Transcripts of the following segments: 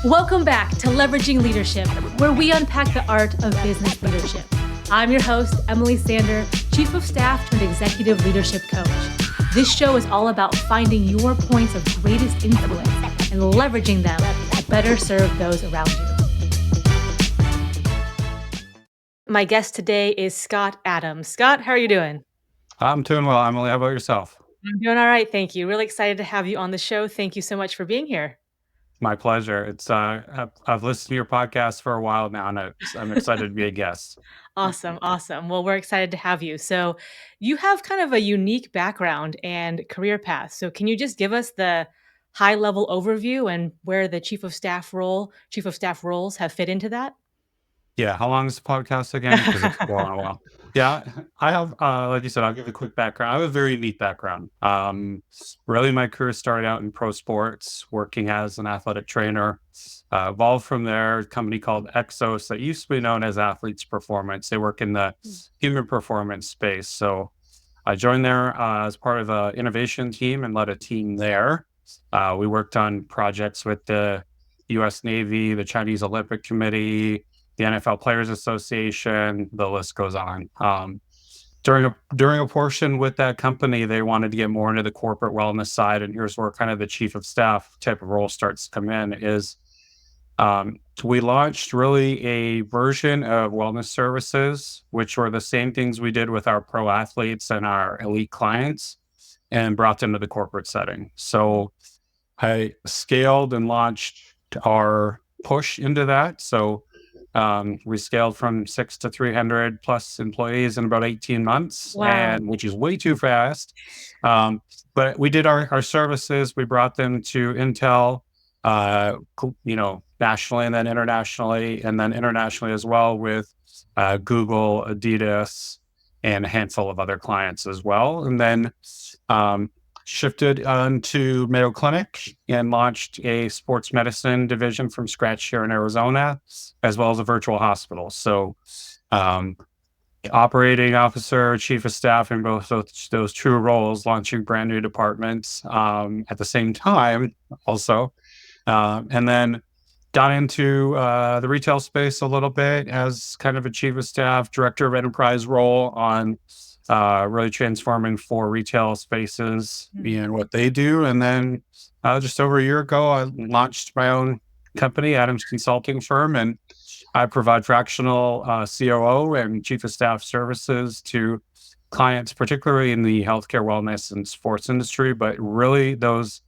Welcome back to Leveraging Leadership, where we unpack the art of business leadership. I'm your host, Emily Sander, Chief of Staff turned Executive Leadership Coach. This show is all about finding your points of greatest influence and leveraging them to better serve those around you. My guest today is Scott Adams. Scott, how are you doing? I'm doing well, Emily. How about yourself? I'm doing all right, thank you. Really excited to have you on the show. Thank you so much for being here. My pleasure. It's I've listened to your podcast for a while now, and I'm excited to be a guest. Awesome. Well, we're excited to have you. So you have kind of a unique background and career path. So can you just give us the high level overview and where the chief of staff roles have fit into that? Yeah. How long is the podcast again? Because it's been a while. Yeah, I have. Like you said, I'll give a quick background. I have a very unique background. Really, my career started out in pro sports, working as an athletic trainer. Evolved from there, a company called Exos that used to be known as Athletes Performance. They work in the human performance space. So I joined there as part of the innovation team and led a team there. We worked on projects with the U.S. Navy, the Chinese Olympic Committee, the NFL Players Association. The list goes on. During a portion with that company, they wanted to get more into the corporate wellness side, and here's where kind of the chief of staff type of role starts to come in. We launched really a version of wellness services, which were the same things we did with our pro athletes and our elite clients, and brought them to the corporate setting. So I scaled and launched our push into that. So we scaled from 6 to 300 plus employees in about 18 months, Wow. and which is way too fast. But we did our services. We brought them to Intel, nationally and then internationally as well with Google, Adidas, and a handful of other clients as well. And then shifted to Mayo Clinic and launched a sports medicine division from scratch here in Arizona, as well as a virtual hospital. So operating officer, chief of staff in both those two roles, launching brand new departments at the same time also. And then got into the retail space a little bit as kind of a chief of staff, director of enterprise role on really transforming 4 retail spaces and what they do. And then just over a year ago, I launched my own company, Adams Consulting Firm, and I provide fractional COO and chief of staff services to clients, particularly in the healthcare, wellness, and sports industry, but really those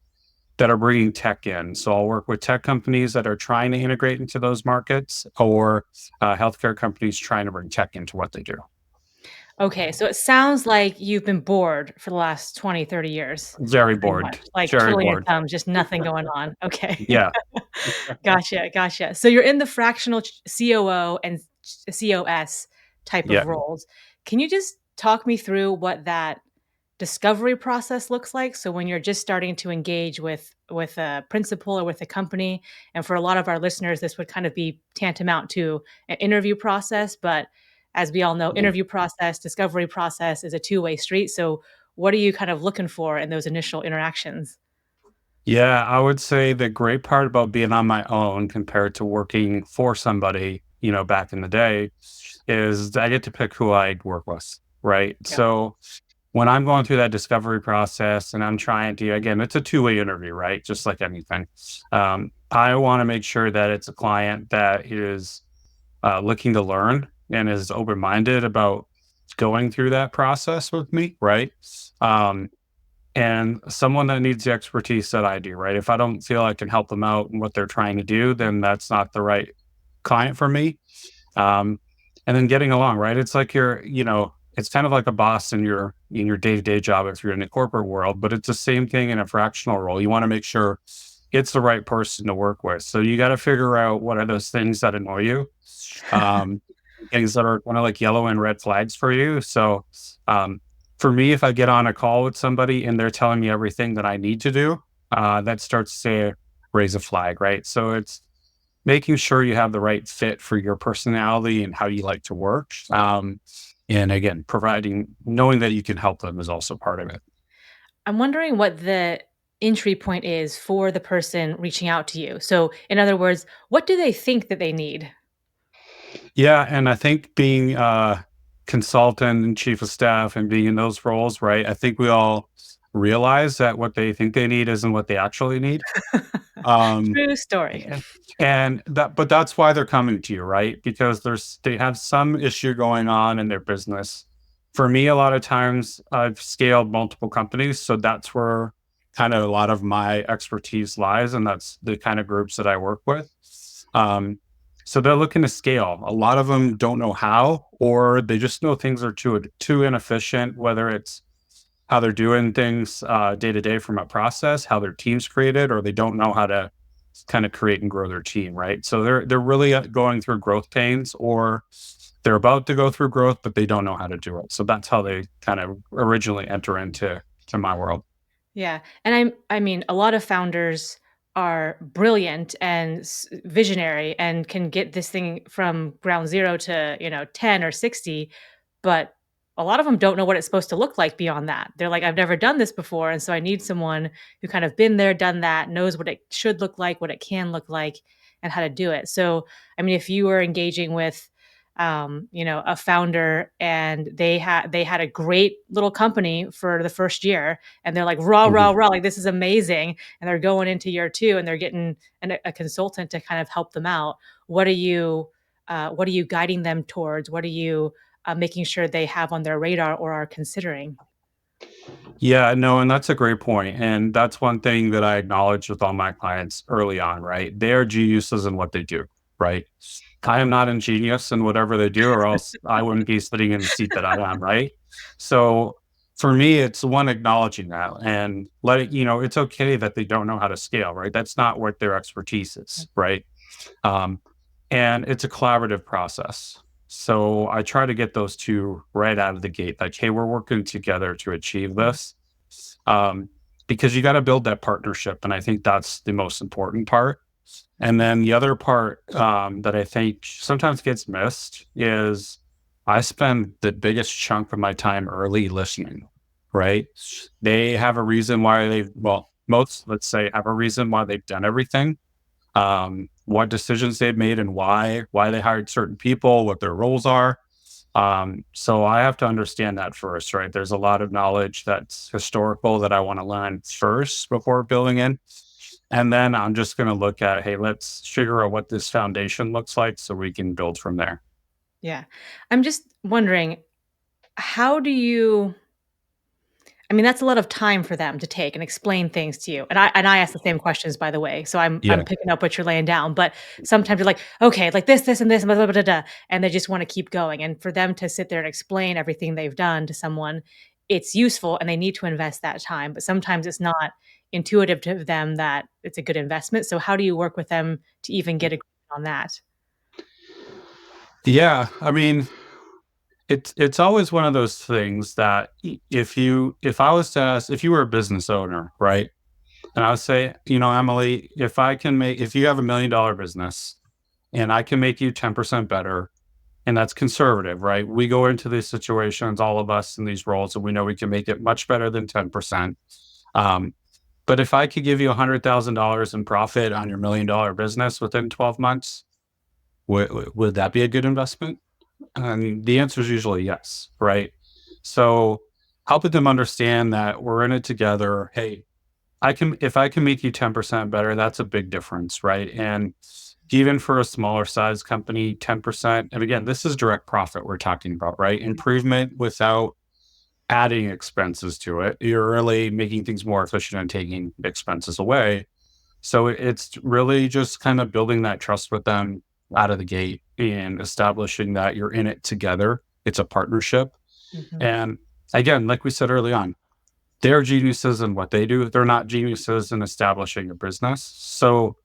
that are bringing tech in. So I'll work with tech companies that are trying to integrate into those markets, or healthcare companies trying to bring tech into what they do. Okay, so it sounds like you've been bored for the last 20, 30 years. Very Pretty bored. much, like Very twiddling your bored. thumbs, just nothing going on. Okay. Yeah. Gotcha. So you're in the fractional COO and COS type Yeah. of roles. Can you just talk me through what that discovery process looks like? So when you're just starting to engage with a principal or with a company, and for a lot of our listeners, this would kind of be tantamount to an interview process. But as we all know, interview process, discovery process is a two-way street. So what are you kind of looking for in those initial interactions? Yeah, I would say the great part about being on my own compared to working for somebody, back in the day, is I get to pick who I'd work with, right? Yeah. So when I'm going through that discovery process and I'm trying to, again, it's a two-way interview, right? Just like anything. I want to make sure that it's a client that is looking to learn and is open-minded about going through that process with me, right? And someone that needs the expertise that I do, right? If I don't feel I can help them out in what they're trying to do, then that's not the right client for me. And then getting along, right? It's like it's kind of like a boss in your day-to-day job if you're in the corporate world, but it's the same thing in a fractional role. You want to make sure it's the right person to work with. So you got to figure out what are those things that annoy you, things that are kind of like yellow and red flags for you. So for me, if I get on a call with somebody and they're telling me everything that I need to do, that starts to raise a flag, right? So it's making sure you have the right fit for your personality and how you like to work. And again, knowing that you can help them is also part of it. I'm wondering what the entry point is for the person reaching out to you. So, in other words, what do they think that they need? Yeah, and I think being consultant and chief of staff and being in those roles, right? I think we all realize that what they think they need isn't what they actually need. Um, True story. and, and that, but that's why they're coming to you, right? Because they have some issue going on in their business. For me, a lot of times I've scaled multiple companies, so that's where kind of a lot of my expertise lies, and that's the kind of groups that I work with. Um, so they're looking to scale. A lot of them don't know how, or they just know things are too inefficient, whether it's how they're doing things day to day from a process, how their team's created, or they don't know how to kind of create and grow their team, right? So they're really going through growth pains, or they're about to go through growth, but they don't know how to do it. So that's how they kind of originally enter into my world. Yeah, and I mean, a lot of founders are brilliant and visionary and can get this thing from ground zero to 10 or 60, but a lot of them don't know what it's supposed to look like beyond that. They're like, I've never done this before, and so I need someone who kind of been there, done that, knows what it should look like, what it can look like, and how to do it. So, I mean, if you were engaging with a founder and they had a great little company for the first year, and they're like, "Raw, raw, Mhm. raw, like, this is amazing," and they're going into year 2, and they're getting a consultant to kind of help them out. What are you guiding them towards? What are you, making sure they have on their radar or are considering? Yeah, no, and that's a great point. And that's one thing that I acknowledge with all my clients early on, right? They are geniuses in what they do, right? I am not ingenious in whatever they do, or else I wouldn't be sitting in the seat that I am, right? So for me, it's one acknowledging that and letting, it's okay that they don't know how to scale, right? That's not what their expertise is, right? Um, and it's a collaborative process. So I try to get those two right out of the gate. Like, hey, we're working together to achieve Mhm. this. Um, because you got to build that partnership. And I think that's the most important part. And Mhm. then the other part that I think sometimes gets missed is I spend the biggest chunk of my time early listening, right? They have a reason why most, let's say, have a reason why they've done everything, what decisions they've made and why they hired certain people, what their roles are. So I have to understand that first, right? There's a lot of knowledge that's historical that I want to learn first before building in. And then I'm just going to look at, hey, let's figure out what this foundation looks like so we can build from there. Yeah. I'm just wondering, how do you I mean, that's a lot of time for them to take and explain things to you. And I ask the same questions, by the way, so I'm Yeah. picking up what you're laying down. But sometimes you're like, okay, like this, and this, blah, blah, blah, blah, blah, and they just want to keep going. And for them to sit there and explain everything they've done to someone, it's useful, and they need to invest that time. But sometimes it's not intuitive to them that it's a good investment. So how do you work with them to even get agreement on that? Yeah. I mean, it's always one of those things that if I was to ask, if you were a business owner, right? And I would say, Emily, if you have $1 million business and I can make you 10% better, and that's conservative, right? We go into these situations, all of us in these roles, and we know we can make it much better than 10%. Um, but if I could give you $100,000 in profit on your $1 million business within 12 months, would that be a good investment? And the answer is usually yes, right? So helping them understand that we're in it together. Hey, if I can make you 10% better, that's a big difference, right? And even for a smaller size company, 10%, and again, this is direct profit we're talking about, right? Improvement without adding expenses to it. You're really making things more efficient and taking expenses away. So it's really just kind of building that trust with them out of the gate and establishing that you're in it together. It's a partnership. Mhm. And again, like we said early on, they're geniuses in what they do. They're not geniuses in establishing a business. So,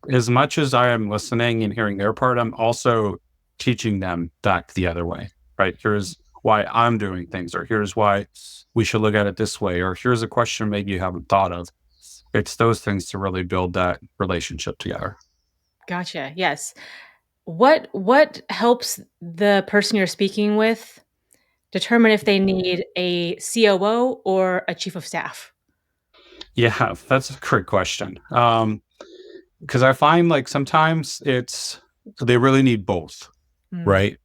as much as I am listening and hearing their part, I'm also teaching them back the other way, right? Here's why I'm doing things, or here's why we should look at it this way, or here's a question maybe you haven't thought of. It's those things to really build that relationship together. Gotcha. Yes. What helps the person you're speaking with determine if they need a COO or a chief of staff? Yeah, that's a great question. Because I find like sometimes they really need both, Mm. right?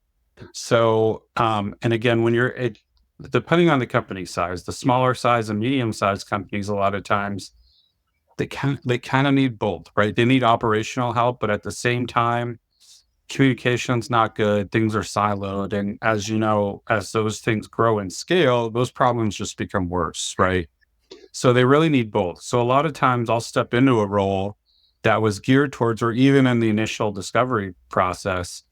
So, and again, depending on the company size, the smaller size and medium sized companies, a lot of times they kind of need both, right? They need operational help, but at the same time, communication's not good. Things are siloed, and as you know, as those things grow and scale, those problems just become worse, right? So they really need both. So a lot of times I'll step into a role that was geared towards, or even in the initial discovery process,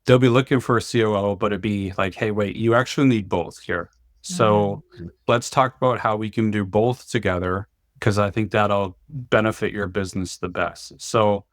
they'll be looking for a COO, but it'd be like, hey, wait, you actually need both here. Mm. So let's talk about how we can do both together because I think that'll benefit your business the best. So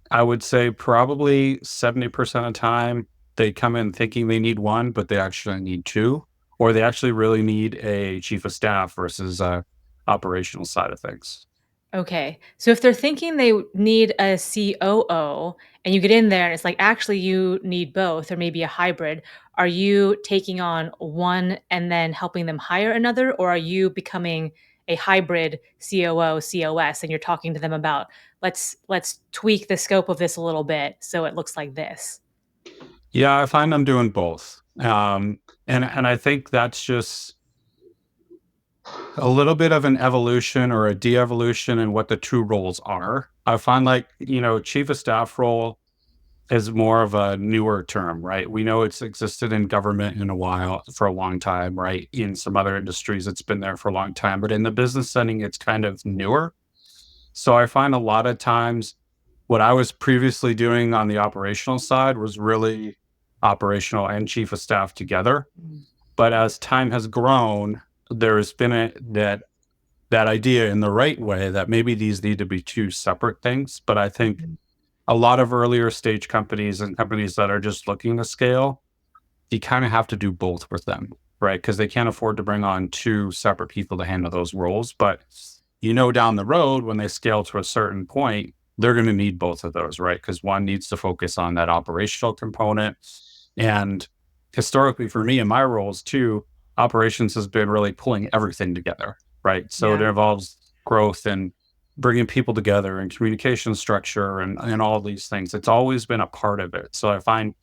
I would say probably 70% of the time they come in thinking they need one, but they actually need two, or they actually really need a chief of staff versus a operational side of things. Okay. So if they're thinking they need a COO and you get in there and it's like, actually, you need both or maybe a hybrid, are you taking on one and then helping them hire another? Or are you becoming a hybrid COO, COS, and you're talking to them about let's tweak the scope of this a little bit so it looks like this? Yeah, I find I'm doing both. And I think that's just a little bit of an evolution or a de-evolution in what the two roles are. I find like, chief of staff role is more of a newer term, right? We know it's existed in government for a long time, right? In some other industries, it's been there for a long time, but in the business setting, it's kind of newer. So I find a lot of times what I was previously doing on the operational side was really operational and chief of staff together. Mm. But as time has grown, there's been that idea in the right way that maybe these need to be two separate things. But I think Mhm. a lot of earlier stage companies and companies that are just looking to scale, you kind of have to do both with them, right? Because they can't afford to bring on two separate people to handle those roles. But down the road, when they scale to a certain point, they're going to need both of those, right? Because one needs to focus on that operational component. And historically, for me in my roles too, operations has been really pulling everything together, right? So it Yeah. involves growth and bringing people together and communication structure and all these things. It's always been a part of it. So I find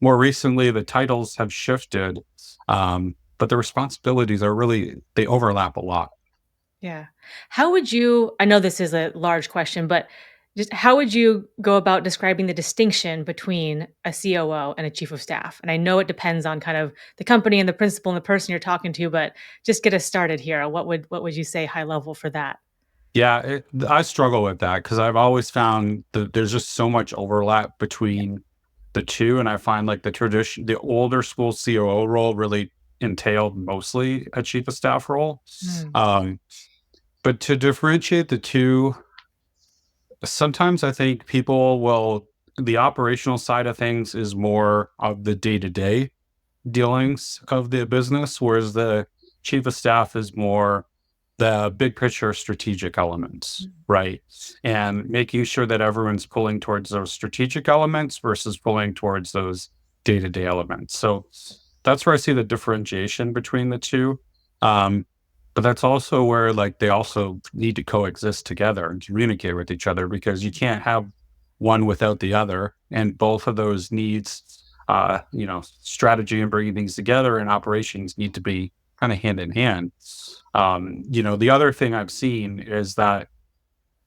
more recently the titles have shifted, but the responsibilities they overlap a lot. Yeah. How would you I know this is a large question, but just how would you go about describing the distinction between a COO and a chief of staff? And I know it depends on kind of the company and the principal and the person you're talking to, but just get us started here. What would you say high level for that? Yeah, I struggle with that because I've always found that there's just so much overlap Yeah. between the two, and I find like the older school COO role really entailed mostly a chief of staff role. Mm. Um, but to differentiate the two, sometimes I think the operational side of things is more of the day to day dealings of the business, whereas the chief of staff is more the big picture strategic elements, Mm. right? And making sure that everyone's pulling towards those strategic elements versus pulling towards those day to day elements. So that's where I see the differentiation between the two. Um, but that's also where like they also need to coexist together and communicate with each other because you can't have one without the other. And both of those needs, strategy and bringing things together and operations need to be kind of hand in hand. The other thing I've seen is that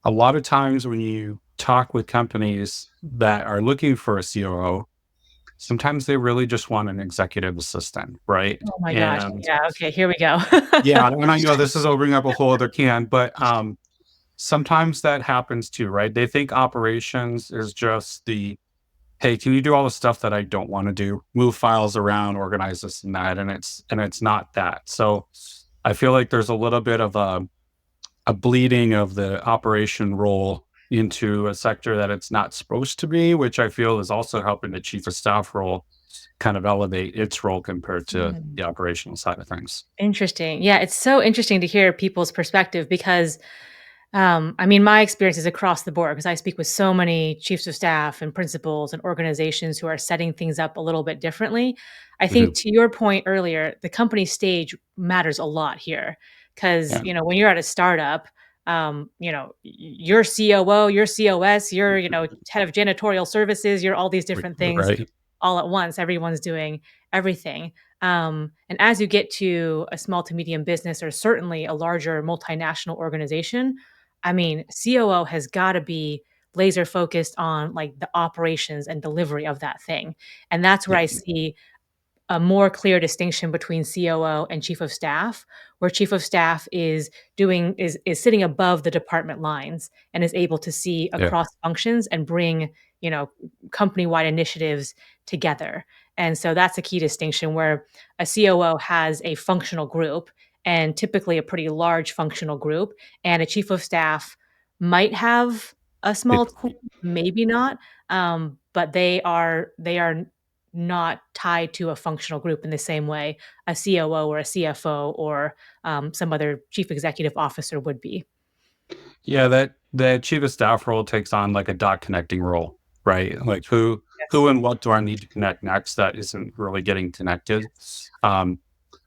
a lot of times when you talk with companies that are looking for a COO, sometimes they really just want an executive assistant, right? Oh my gosh. And Yeah, okay, here we go. yeah, and I know this is opening up a whole other can, but sometimes that happens too, right? They think operations is just hey, can you do all the stuff that I don't want to do? Move files around, organize this and that, and it's not that. So I feel like there's a little bit of a bleeding of the operation role into a sector that it's not supposed to be, which I feel is also helping the chief of staff role kind of elevate its role compared to Mm. the operational side of things. Interesting. Yeah, it's so interesting to hear people's perspective because I mean, my experience is across the board because I speak with so many chiefs of staff and principals and organizations who are setting things up a little bit differently. I think Mhm. to your point earlier, the company stage matters a lot here. because Yeah. when you're at a startup, you're COO, you're COS, you're head of janitorial services, you're all these different things Right. all at once. Everyone's doing everything. And as you get to a small to medium business, or certainly a larger multinational organization, I mean, COO has got to be laser focused on like the operations and delivery of that thing. And that's where Yeah. I see a more clear distinction between COO and chief of staff, where chief of staff is sitting above the department lines and is able to see Yeah. across functions and bring, you know, company-wide initiatives together. And so that's a key distinction where a COO has a functional group, and typically a pretty large functional group, and a chief of staff might have a small It- team, maybe not, but they are not tied to a functional group in the same way a COO or a CFO or some other chief executive officer would be. Yeah, that chief of staff role takes on like a dot connecting role, right? Like who Yes. and what do I need to connect next that isn't really getting connected? Um,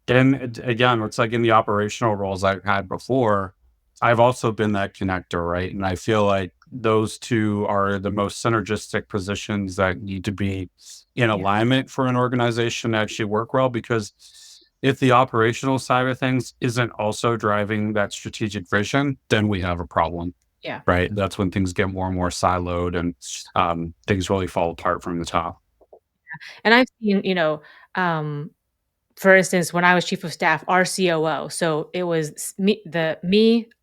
again, it's like in the operational roles I've had before, I've also been that connector, right? And I feel like those two are the most synergistic positions that need to be in Yeah. alignment for an organization to actually work well. Because if the operational side of things isn't also driving that strategic vision, then we have a problem, Yeah. right? That's when things get more and more siloed and things really fall apart from the top. And I've seen, um, for instance, when I was chief of staff, our COO, so it was me,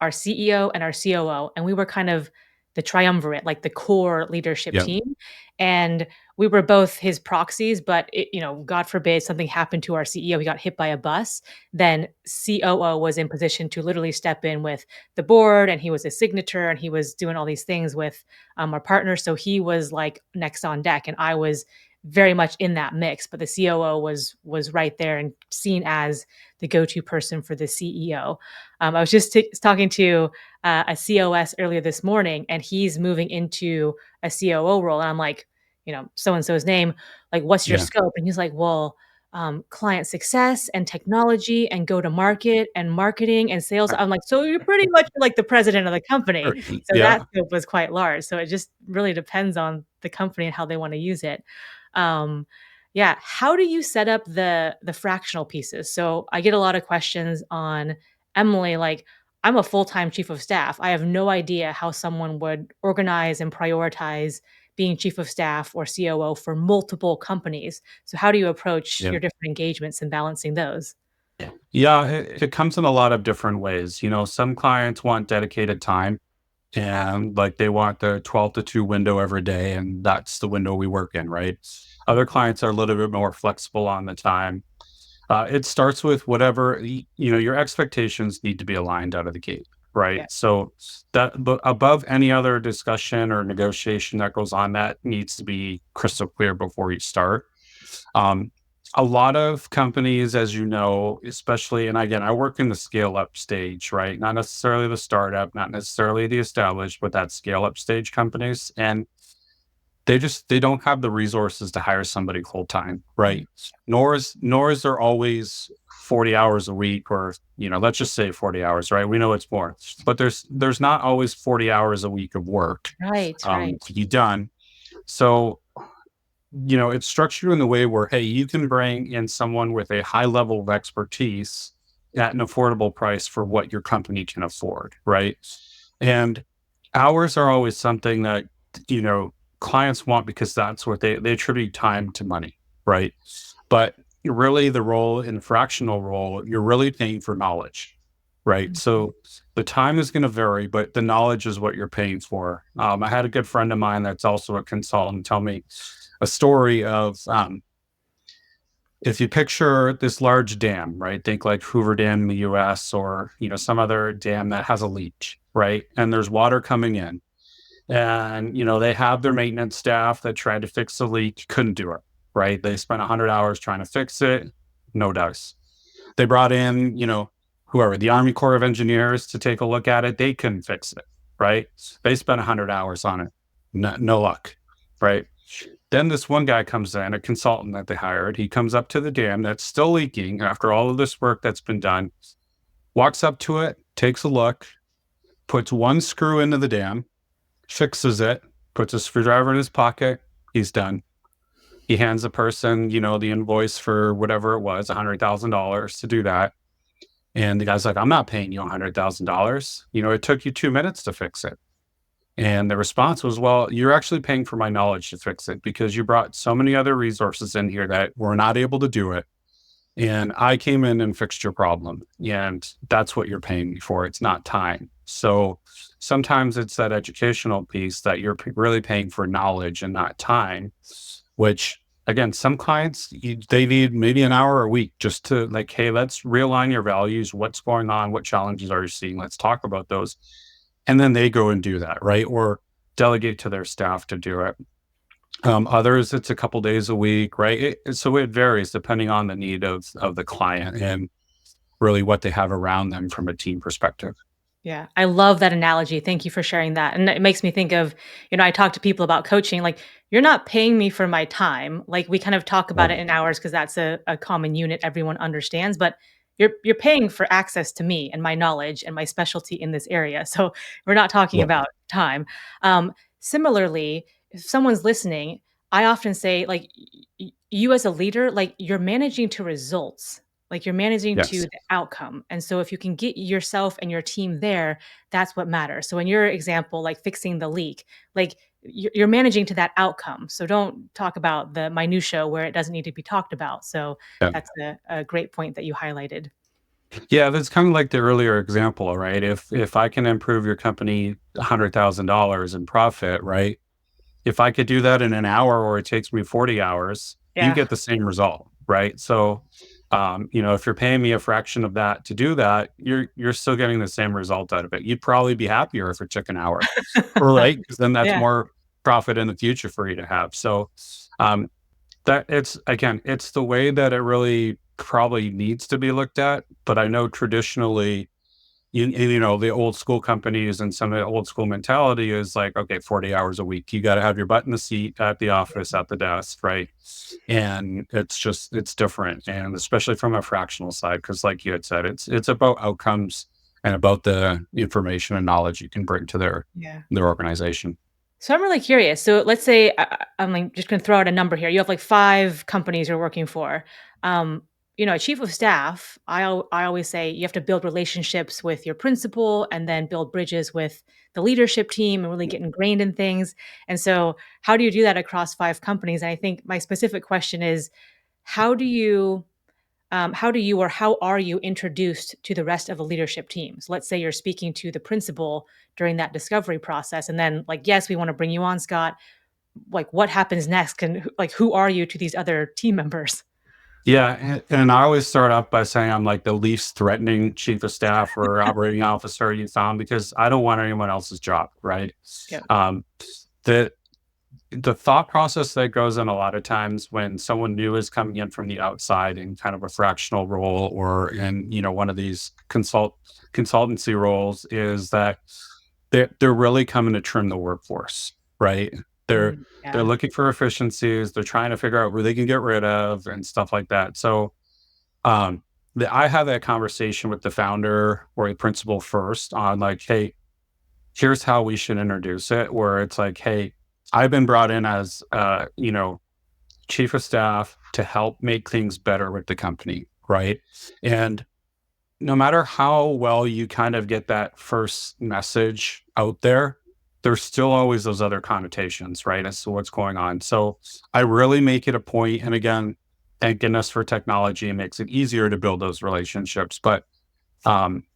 our CEO, and our COO, and we were kind of the triumvirate, like the core leadership Yeah. team. And we were both his proxies, but God forbid something happened to our CEO, he got hit by a bus, then COO was in position to literally step in with the board, and he was a signature, and he was doing all these things with our partner. So he was like next on deck, and I was very much in that mix, but the COO was right there and seen as the go-to person for the CEO. I was just talking to a COS earlier this morning, and he's moving into a COO role, and I'm like, so and so's name, like, what's your Yeah. scope? And he's like, well, client success and technology and go to market and marketing and sales. I'm like, so you're pretty much like the president of the company. So that Yeah. scope was quite large. So it just really depends on the company and how they want to use it. Um, yeah, how do you set up the fractional pieces? So I get a lot of questions on Emily, like I'm a full-time chief of staff. I have no idea how someone would organize and prioritize being chief of staff or COO for multiple companies. So how do you approach Yeah. your different engagements and balancing those? Yeah, it comes in a lot of different ways. Some clients want dedicated time and like they want the 12 to 2 window every day, and that's the window we work in, right? Other clients are a little bit more flexible on the time. It starts with whatever, your expectations need to be aligned out of the gate, Yeah. right? So but above any other discussion or negotiation that goes on, that needs to be crystal clear before you start. Um, a lot of companies, as you know, especially, and again, I work in the scale up stage, right? Not necessarily the startup, not necessarily the established, but that scale up stage companies. And they don't have the resources to hire somebody full time, Mhm. right? Nor is there always 40 hours a week, or let's just say 40 hours, right? We know it's more, but there's not always 40 hours a week of work Right, right. to be done. So it's structured in the way where, hey, you can bring in someone with a high level of expertise at an affordable price for what your company can afford, right? And hours are always something that, you know, clients want because that's what they attribute time to money, right? But really the role in fractional role, you're really paying for knowledge, right? Mhm. So the time is going to vary, but the knowledge is what you're paying for. I had a good friend of mine that's also a consultant tell me a story of if you picture this large dam, right? Think like Hoover Dam in the US, or some other dam that has a leak, right? And there's water coming in. And they have their maintenance staff that tried to fix the leak, couldn't do it, right? They spent 100 hours trying to fix it, no dice. They brought in, whoever, the Army Corps of Engineers to take a look at it, they couldn't fix it, right? They spent 100 hours on it, no luck, right? Then this one guy comes in, a consultant that they hired. He comes up to the dam that's still leaking after all of this work that's been done. walks up to it, takes a look, puts one screw into the dam, fixes it, puts a screwdriver in his pocket, he's done. He hands the person, the invoice for whatever it was, $100,000 to do that. And the guy's like, I'm not paying you $100,000. It took you 2 minutes to fix it. And the response was, well, you're actually paying for my knowledge to fix it because you brought so many other resources in here that were not able to do it. And I came in and fixed your problem. And that's what you're paying me for. It's not time. So sometimes it's that educational piece that you're really paying for knowledge and not time, which again, some clients, they need maybe an hour a week just to like, hey, let's realign your values. What's going on? What challenges are you seeing? Let's talk about those. And then they go and do that, right? Or delegate to their staff to do it. Others, it's a couple days a week, right? So it varies depending on the need of the client and really what they have around them from a team perspective. Yeah, I love that analogy. Thank you for sharing that. And it makes me think of, I talk to people about coaching, like, you're not paying me for my time. Like, we kind of talk about it in hours because that's a common unit everyone understands, but you're paying for access to me and my knowledge and my specialty in this area. So we're not talking Yeah. about time. Similarly, if someone's listening, I often say, like, you as a leader, like, you're managing to results. Like, you're managing to Yes. the outcome, and so if you can get yourself and your team there, that's what matters. So in your example, like fixing the leak, like, you're managing to that outcome, so don't talk about the minutia where it doesn't need to be talked about. So Yeah. that's a great point that you highlighted. Yeah, that's kind of like the earlier example, right? If I can improve your company $100,000 in profit, right? If I could do that in an hour or it takes me 40 hours, you Yeah. get the same result, right? So, if you're paying me a fraction of that to do that, you're still getting the same result out of it. You'd probably be happier if it took an hour, right? Because then that's Yeah. more profit in the future for you to have. So, um, that it's the way that it really probably needs to be looked at. But I know traditionally, the old school companies and some of the old school mentality is like, okay, 40 hours a week. You got to have your butt in the seat at the office, at the desk, right? And it's different. And especially from a fractional side, because like you had said, it's about outcomes and about the information and knowledge you can bring to Yeah. their organization. So I'm really curious. So let's say I'm like just going to throw out a number here. You have like 5 companies you're working for. Um, a chief of staff. I always say you have to build relationships with your principal, and then build bridges with the leadership team, and really get ingrained in things. And so, how do you do that across 5 companies? And I think my specific question is, how do you or how are you introduced to the rest of the leadership team? So let's say you're speaking to the principal during that discovery process, and then, like, yes, we want to bring you on, Scott. Like, what happens next? And like, who are you to these other team members? Yeah, and I always start off by saying I'm like the least threatening chief of staff or operating officer you found because I don't want anyone else's job, right? Yeah. Um, the the thought process that goes in a lot of times when someone new is coming in from the outside in kind of a fractional role or in one of these consultancy roles is that they're really coming to trim the workforce, right? They're they're Yeah. looking for efficiencies. They're trying to figure out who they can get rid of and stuff like that. So um, I have that conversation with the founder or the principal first on like, hey, here's how we should introduce it. Where it's like, hey, I've been brought in as chief of staff to help make things better with the company, right? And no matter how well you kind of get that first message out there, there's still always those other connotations, right? As to what's going on. So I really make it a point, and again, thank goodness for technology, it makes it easier to build those relationships. But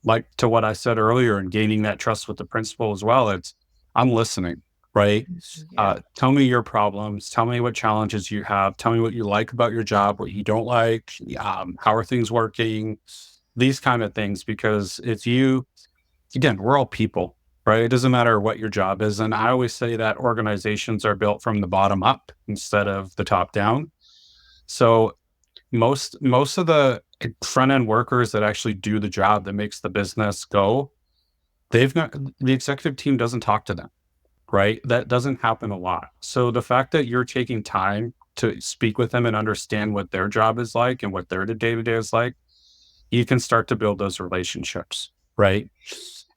like to what I said earlier and gaining that trust with the principal as well, it's I'm listening, right? Yeah. Tell me your problems, tell me what challenges you have, tell me what you like about your job, what you don't like, how are things working, these kind of things, because it's you, again, we're all people, right? It doesn't matter what your job is. And I always say that organizations are built from the bottom up instead of the top down. So most of the front end workers that actually do the job that makes the business go, they've got the executive team doesn't talk to them, right? That doesn't happen a lot. So the fact that you're taking time to speak with them and understand what their job is like and what their day to day is like, you can start to build those relationships, right?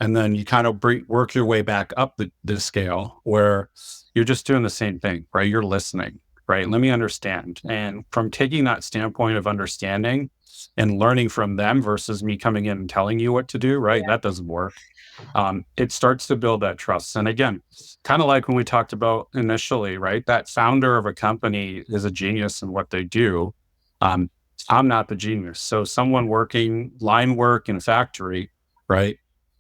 And then you kind of work your way back up the scale where you're just doing the same thing, right? You're listening, right? Let me understand. And from taking that standpoint of understanding and learning from them versus me coming in and telling you what to do, right? That doesn't work. It starts to build that trust. And again, kind of like when we talked about initially, right? That founder of a company is a genius in what they do. Um, I'm not the genius. So someone working line work in a factory, right?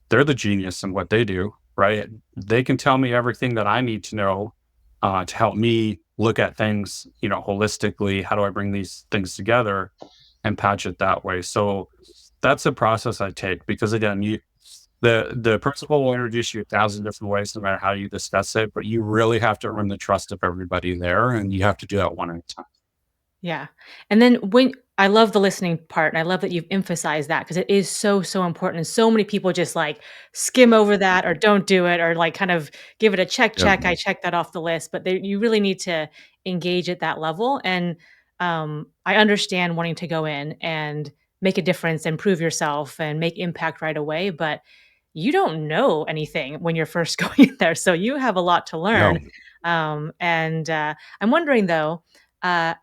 They're the genius in what they do, right? They can tell me everything that I need to know to help me look at things, holistically. How do I bring these things together and patch it that way? So that's a process I take because again, the principal will introduce you 1,000 different ways, no matter how you discuss it, but you really have to earn the trust of everybody there, and you have to do that one at a time. Yeah. And then when I love the listening part, and I love that you've emphasized that because it is so, so important. And so many people just like skim over that or don't do it or like kind of give it a check, Yep. check. I check that off the list. But you really need to engage at that level. And I understand wanting to go in and make a difference and prove yourself and make impact right away. But you don't know anything when you're first going in there. So you have a lot to learn. No. And I'm wondering though, uh,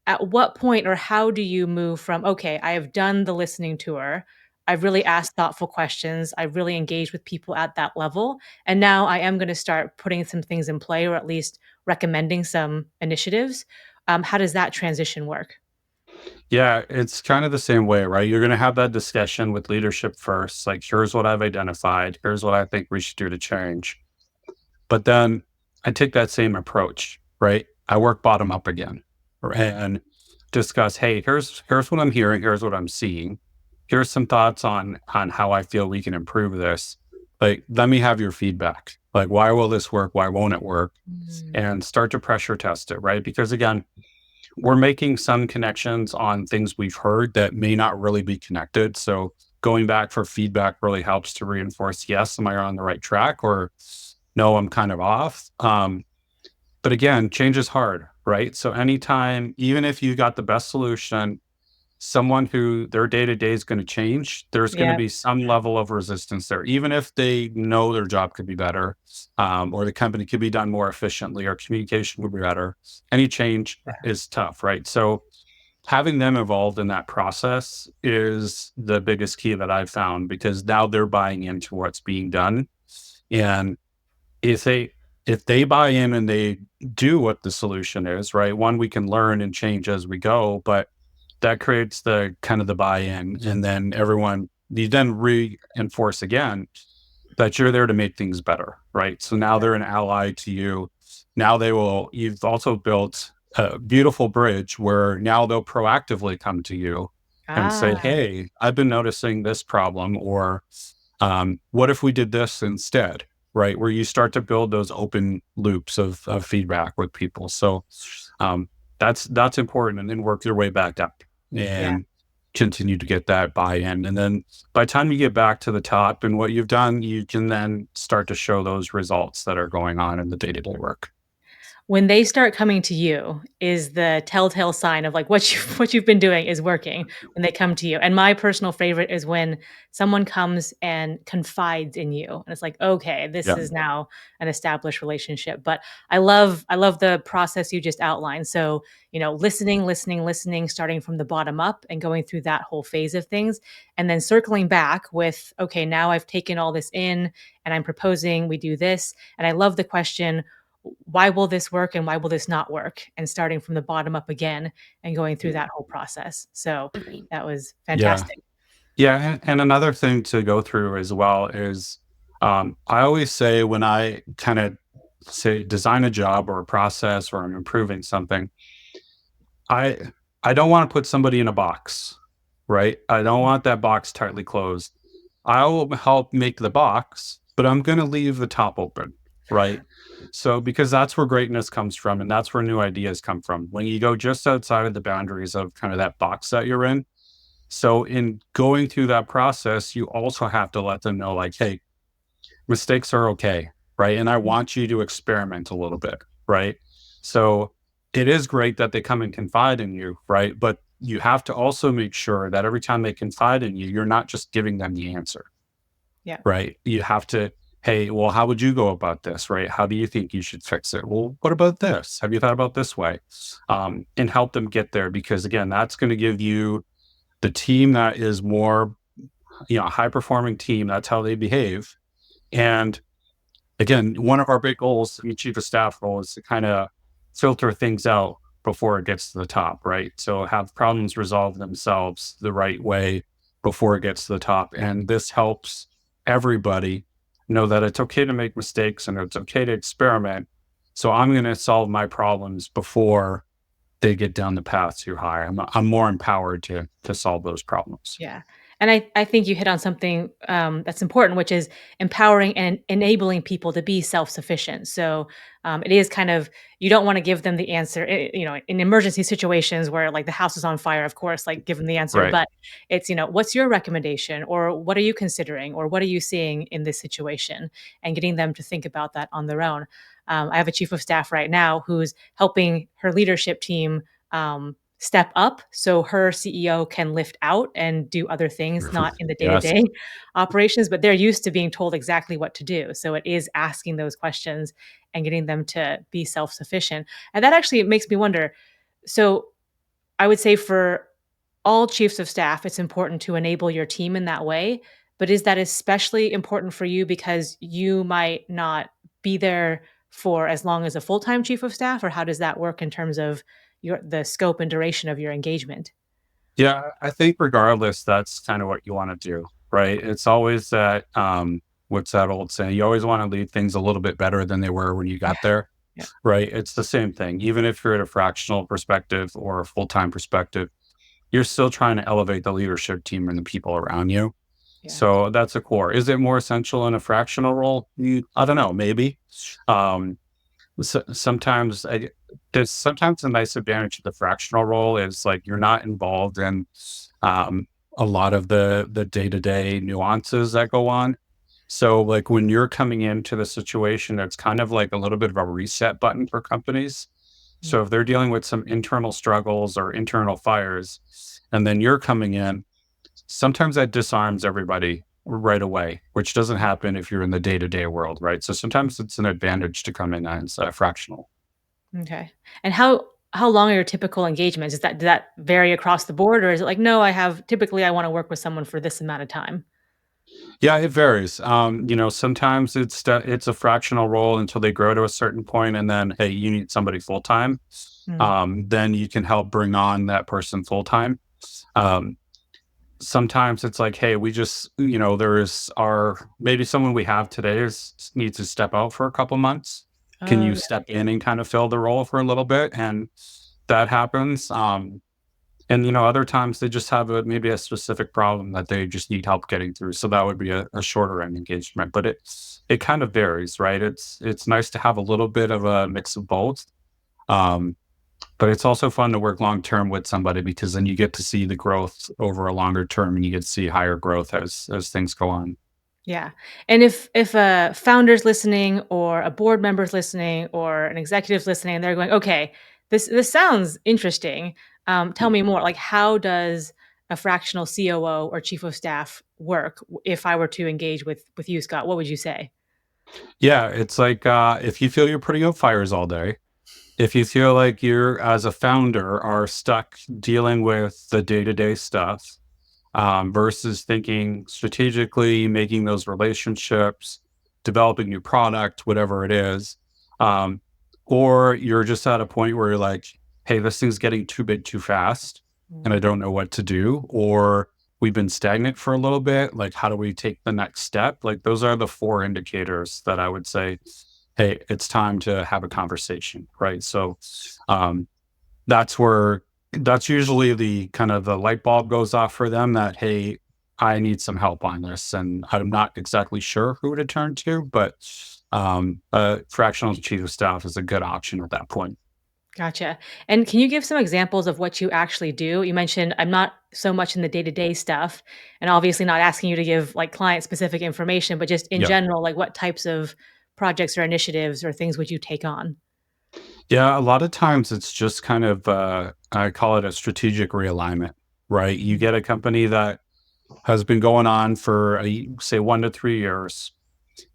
at what point or how do you move from, okay, I have done the listening tour. I've really asked thoughtful questions. I've really engaged with people at that level. And now I am going to start putting some things in play or at least recommending some initiatives. How does that transition work? Yeah, it's kind of the same way, right? You're going to have that discussion with leadership first. Like, here's what I've identified. Here's what I think we should do to change. But then I take that same approach, right? I work bottom up again and discuss, hey, here's what I'm hearing, here's what I'm seeing. Here's some thoughts on how I feel we can improve this. Like, let me have your feedback. Like, why will this work? Why won't it work? Mm, And start to pressure test it, right? Because again, we're making some connections on things we've heard that may not really be connected. So going back for feedback really helps to reinforce, yes, am I on the right track? Or no, I'm kind of off. But again, change is hard, right? So anytime, even if you got the best solution, someone who their day to day is going to change, there's going to yeah. be some level of resistance there, even if they know their job could be better, or the company could be done more efficiently, or communication would be better. Any change is tough, right? So having them involved in that process is the biggest key that I've found because now they're buying into what's being done. And if they buy in and they do what the solution is, right? One, we can learn and change as we go, but that creates the kind of the buy-in, and then everyone you then reinforce again that you're there to make things better, right? So now they're an ally to you. Now you've also built a beautiful bridge where now they'll proactively come to you and say, Ah, hey, I've been noticing this problem, or what if we did this instead? Right. Where you start to build those open loops of feedback with people. So um, that's important. And then work your way back up yeah. and continue to get that buy-in. And then by the time you get back to the top and what you've done, you can then start to show those results that are going on in the day-to-day work. When they start coming to you is the telltale sign of like what you what you've been doing is working when they come to you. And my personal favorite is when someone comes and confides in you. And it's like, okay, this Yeah. is now an established relationship. But I love the process you just outlined. So, listening, listening, listening, starting from the bottom up and going through that whole phase of things. And then circling back with, okay, now I've taken all this in and I'm proposing we do this. And I love the question, why will this work and why will this not work? And starting from the bottom up again and going through that whole process. So that was Yeah. fantastic. Yeah. And another thing to go through as well is I always say when I kind of say design a job or a process or I'm improving something, I I don't want to put somebody in a box, right? I don't want that box tightly closed. I will help make the box, but I'm going to leave the top open, right? So because that's where greatness comes from and that's where new ideas come from. When you go just outside of the boundaries of kind of that box that you're in. So in going through that process, you also have to let them know like, hey, mistakes are okay, right? And I want you to experiment a little bit, right? So it is great that they come and confide in you, right? But you have to also make sure that every time they confide in you, you're not just giving them the answer, Yeah. right? You have to, hey, well, how would you go about this, right? How do you think you should fix it? Well, what about this? Have you thought about this way? And help them get there, because again, that's going to give you the team that is more, a high performing team. That's how they behave. And again, one of our big goals in the chief of staff role is to kind of filter things out before it gets to the top, right? So have problems resolve themselves the right way before it gets to the top. And this helps everybody know that it's okay to make mistakes and it's okay to experiment. So I'm going to solve my problems before they get down the path too high. I'm more empowered to solve those problems. Yeah. And I think you hit on something that's important, which is empowering and enabling people to be self-sufficient. So it is kind of, you don't want to give them the answer, in emergency situations where like the house is on fire, of course, like give them the answer, Right. but it's, what's your recommendation, or what are you considering, or what are you seeing in this situation, and getting them to think about that on their own. I have a chief of staff right now who's helping her leadership team step up so her CEO can lift out and do other things, not in the Yes. day-to-day operations, but they're used to being told exactly what to do. So it is asking those questions and getting them to be self-sufficient. And that actually makes me wonder. So I would say for all chiefs of staff, it's important to enable your team in that way. But is that especially important for you because you might not be there for as long as a full-time chief of staff, or how does that work in terms of the scope and duration of your engagement? Yeah, I think regardless, that's kind of what you want to do, right? It's always that, what's that old saying? You always want to leave things a little bit better than they were when you Yeah, got there, yeah, right? It's the same thing. Even if you're at a fractional perspective or a full-time perspective, you're still trying to elevate the leadership team and the people around you. yeah. So that's a core. Is it more essential in a fractional role? I don't know, maybe. Um, sometimes there's sometimes a nice advantage of the fractional role is like you're not involved in um, a lot of the day-to-day nuances that go on. So like when you're coming into the situation, it's kind of like a little bit of a reset button for companies. Mm, So if they're dealing with some internal struggles or internal fires, and then you're coming in, sometimes that disarms everybody right away, which doesn't mm. happen if you're in the day-to-day world, right? So sometimes it's an advantage to come in as a fractional. Okay. And how long are your typical engagements? Does that vary across the board, or is it like, no, typically I want to work with someone for this amount of time? Yeah, it varies. Sometimes it's a fractional role until they grow to a certain point, and then hey, you need somebody full time. Mm. Then you can help bring on that person full time. Um, Sometimes it's like, hey, we just, there's our maybe someone we have today needs to step out for a couple months. Can Oh, you yeah. step in and kind of fill the role for a little bit? And that happens. And other times they just have maybe a specific problem that they just need help getting through. So that would be a shorter end engagement. But it kind of varies, right? It's nice to have a little bit of a mix of both. Um, but it's also fun to work long term with somebody because then you get to see the growth over a longer term and you get to see higher growth as things go on. Yeah. And if a founder's listening, or a board member's listening, or an executive's listening, and they're going, okay, this sounds interesting. Tell me more. Like, how does a fractional COO or chief of staff work? If I were to engage with you, Scott, what would you say? Yeah, it's like if you feel you're putting out fires all day, if you feel like you're as a founder are stuck dealing with the day-to-day stuff, versus thinking strategically, making those relationships, developing new product, whatever it is. Um, or you're just at a point where you're like, hey, this thing's getting too big too fast and I Mm, don't know what to do. Or we've been stagnant for a little bit. Like, how do we take the next step? Like, those are the four indicators that I would say, hey, it's time to have a conversation. Right. So, um, that's where that's usually the kind of the light bulb goes off for them that, hey, I need some help on this. And I'm not exactly sure who to turn to, but fractional chief of staff is a good option at that point. Gotcha. And can you give some examples of what you actually do? You mentioned I'm not so much in the day-to-day stuff, and obviously not asking you to give like client specific information, but just in Yeah. general, like what types of projects or initiatives or things would you take on? Yeah. A lot of times it's just kind of I call it a strategic realignment, right? You get a company that has been going on for say 1 to 3 years.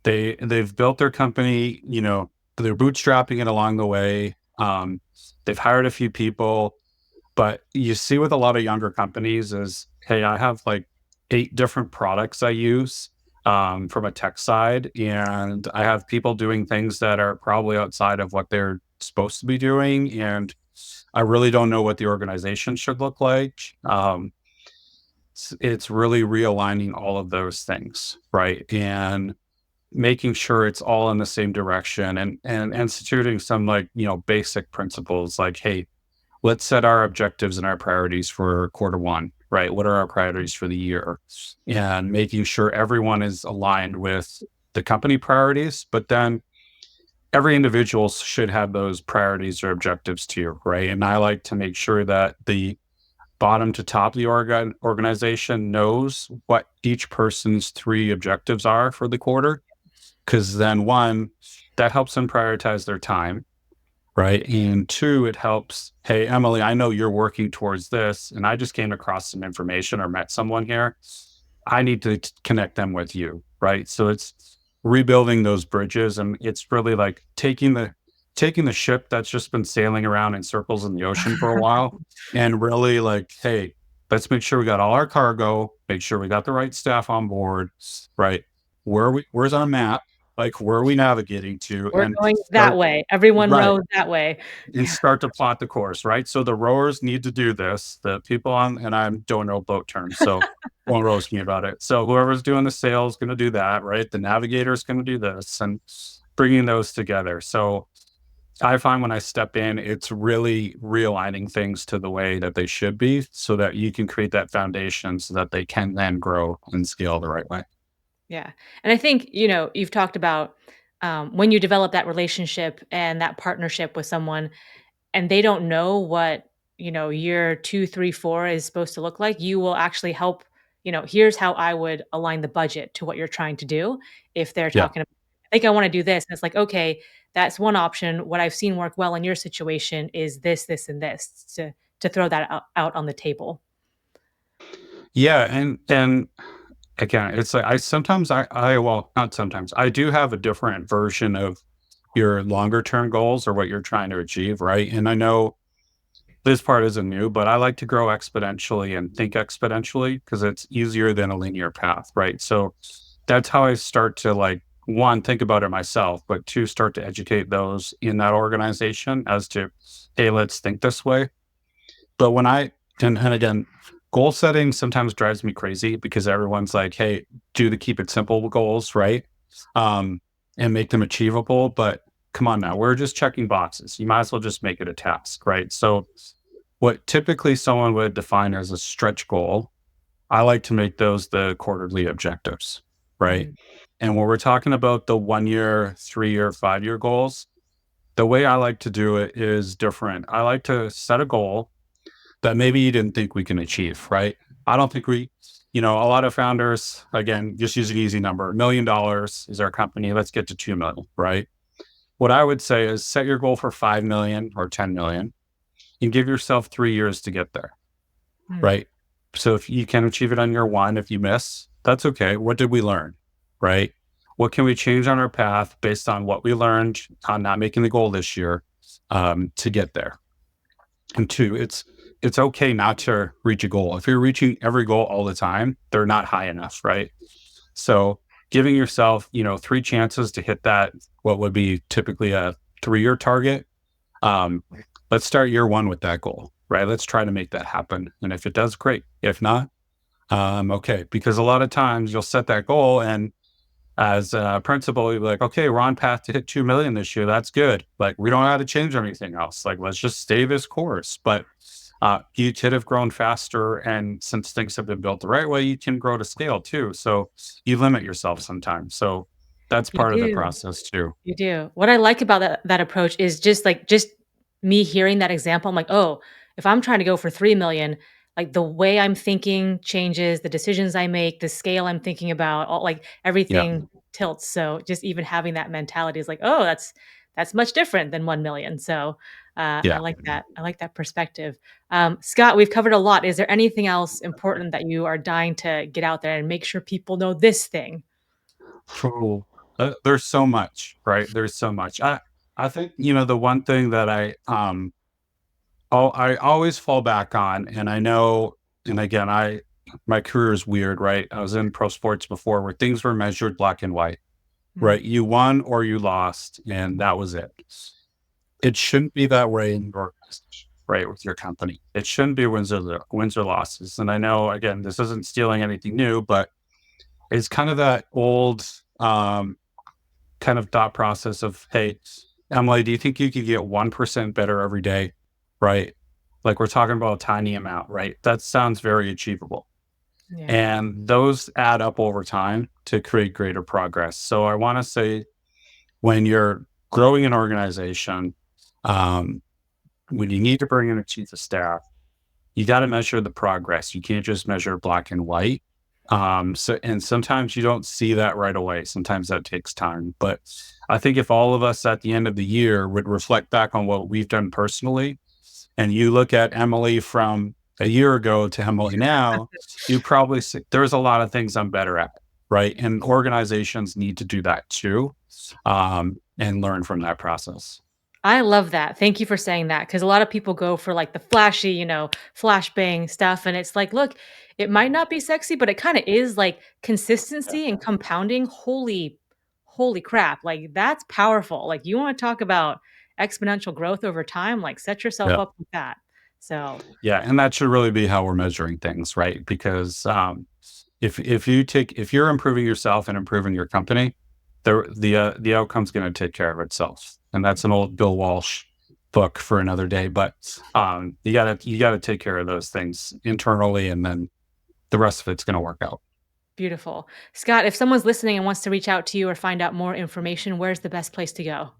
They've built their company, they're bootstrapping it along the way. They've hired a few people, but you see with a lot of younger companies is, hey, I have like 8 different products I use from a tech side, and I have people doing things that are probably outside of what they're supposed to be doing, and I really don't know what the organization should look like. It's really realigning all of those things, right? And making sure it's all in the same direction, and instituting some, like, basic principles like, hey, let's set our objectives and our priorities for quarter 1, right? What are our priorities for the year? And making sure everyone is aligned with the company priorities, but then every individual should have those priorities or objectives too, right? And I like to make sure that the bottom to top of the organization knows what each person's 3 objectives are for the quarter, because then, one, that helps them prioritize their time, right? And two, it helps, hey, Emily, I know you're working towards this, and I just came across some information or met someone here. I need to connect them with you, right? So it's rebuilding those bridges, and it's really like taking the ship that's just been sailing around in circles in the ocean for a while, and really like, hey, let's make sure we got all our cargo, make sure we got the right staff on board, right? Where's our map? Like, where are we navigating to? We're And going that start way. Everyone right, rows that way. and start to plot the course, right? So the rowers need to do this. The people on, and I don't know boat terms, so won't roast me about it. So whoever's doing the sail is going to do that, right? The navigator is going to do this, and bringing those together. So I find when I step in, it's really realigning things to the way that they should be, so that you can create that foundation so that they can then grow and scale the right way. Yeah. And I think, you've talked about when you develop that relationship and that partnership with someone and they don't know what, year 2, 3, 4 is supposed to look like, you will actually help, here's how I would align the budget to what you're trying to do. If they're Yeah. talking about, I think I want to do this. And it's like, okay, that's one option. What I've seen work well in your situation is this, this, and this to throw that out on the table. Yeah. And again, it's like, well, not sometimes, I do have a different version of your longer term goals or what you're trying to achieve, right? And I know this part isn't new, but I like to grow exponentially and think exponentially because it's easier than a linear path, right? So that's how I start to, like, one, think about it myself, but two, start to educate those in that organization as to, hey, let's think this way. But and again, goal setting sometimes drives me crazy because everyone's like, hey, do the keep it simple goals, right? Um, and make them achievable. But come on now, we're just checking boxes. You might as well just make it a task, right? So, what typically someone would define as a stretch goal, I like to make those the quarterly objectives, right? Mhm. And when we're talking about the 1 year, 3 year, 5 year goals, the way I like to do it is different. I like to set a goal that maybe you didn't think we can achieve, right? I don't think a lot of founders, again, just use an easy number. $1 million is our company. Let's get to 2 million, right? What I would say is set your goal for 5 million or 10 million and give yourself 3 years to get there, Mm. right? So if you can achieve it on year 1, if you miss, that's okay. What did we learn, right? What can we change on our path based on what we learned on not making the goal this year, to get there? And two, it's okay not to reach a goal. If you're reaching every goal all the time, they're not high enough, right? So giving yourself, 3 chances to hit that, what would be typically a 3 year target. Um, let's start year 1 with that goal, right? Let's try to make that happen. And if it does, great. If not, okay. Because a lot of times you'll set that goal, and as a principal, you'll be like, okay, we're on path to hit 2 million this year. That's good. Like, we don't have to change anything else. Like, let's just stay this course. But you could have grown faster. And since things have been built the right way, you can grow to scale too. So you limit yourself sometimes. So that's You part of the do. process too. You do. What I like about that approach is just me hearing that example, I'm like, "Oh, if I'm trying to go for 3 million, like, the way I'm thinking changes, the decisions I make, the scale I'm thinking about, all like, Yeah. everything tilts." So, just even having that mentality is like, "Oh, that's much different than 1 million. So I Yeah. like that. I like that perspective. Scott, we've covered a lot. Is there anything else important that you are dying to get out there and make sure people know this thing? Cool. There's so much, right? There's so much. I think, the one thing that I always fall back on, and I know, and again, my career is weird, right? I was in pro sports before where things were measured black and white, Mm, right? You won or you lost, and that was it. It shouldn't be that way in your organization, right? With your company, it shouldn't be wins or losses. And I know, again, this isn't stealing anything new, but it's kind of that old kind of thought process of, hey, Emily, do you think you could get 1% better every day? Right. Like we're talking about a tiny amount, right? That sounds very achievable. yeah. And those add up over time to create greater progress. So I want to say when you're growing an organization, um, when you need to bring in a chief of staff, you got to measure the progress. You can't just measure black and white. And sometimes you don't see that right away. Sometimes that takes time. But I think if all of us at the end of the year would reflect back on what we've done personally, and you look at Emily from a year ago to Emily now, you probably see there's a lot of things I'm better at, right? And organizations need to do that too, and learn from that process. I love that. Thank you for saying that because a lot of people go for like the flashy, flashbang stuff. And it's like, look, it might not be sexy, but it kind of is like consistency and compounding. Holy crap. Like that's powerful. Like you want to talk about exponential growth over time, like set yourself Yeah. up with that. So Yeah, and that should really be how we're measuring things, right? Because if you're improving yourself and improving your company, the outcome's going to take care of itself. And that's an old Bill Walsh book for another day. But you gotta take care of those things internally, and then the rest of it's going to work out. beautiful. Scott, if someone's listening and wants to reach out to you or find out more information, where's the best place to go?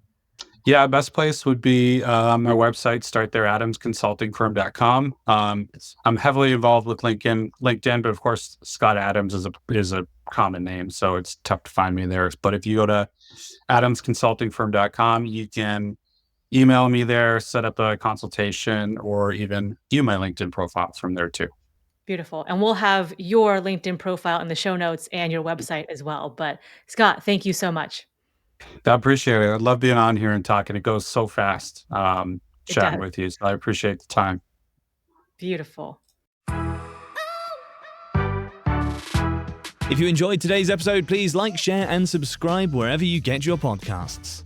Yeah, best place would be my website, start there, adamsconsultingfirm.com. I'm heavily involved with LinkedIn, but of course, Scott Adams is a common name, so it's tough to find me there. But if you go to adamsconsultingfirm.com, you can email me there, set up a consultation, or even view my LinkedIn profile from there too. Beautiful. And we'll have your LinkedIn profile in the show notes and your website as well. But Scott, thank you so much. I appreciate it. I love being on here and talking. It goes so fast, It chatting does. with you. So I appreciate the time. Beautiful. If you enjoyed today's episode, please like, share, and subscribe wherever you get your podcasts.